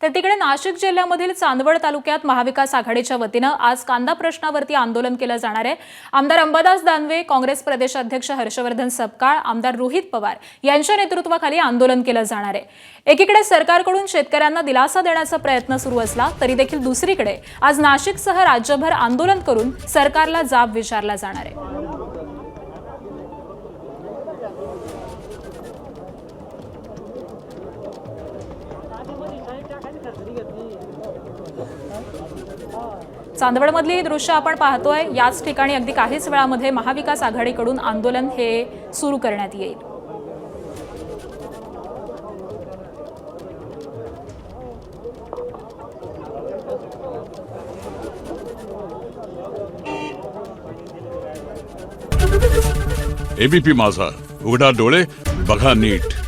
तर तिकडे नाशिक जिल्ह्यामधील चांदवड तालुक्यात महाविकास आघाडीच्या वतीनं आज कांदा प्रश्नावरती आंदोलन केलं जाणार आहे। आमदार अंबादास दानवे, काँग्रेस प्रदेशाध्यक्ष हर्षवर्धन सपकाळ, आमदार रोहित पवार यांच्या नेतृत्वाखाली आंदोलन केलं जाणार आहे। एकीकडे सरकारकडून शेतकऱ्यांना दिलासा देण्याचा प्रयत्न सुरू असला तरी देखील दुसरीकडे आज नाशिकसह राज्यभर आंदोलन करून सरकारला जाब विचारला जाणार आहे। चांदवडमधली ही दृश्य आपण पाहतोय। याच ठिकाणी अगदी काहीच वेळामध्ये महाविकास आघाडीकडून आंदोलन हे सुरू करण्यात येईल। एबीपी माझा, उघडा डोळे बघा नीट।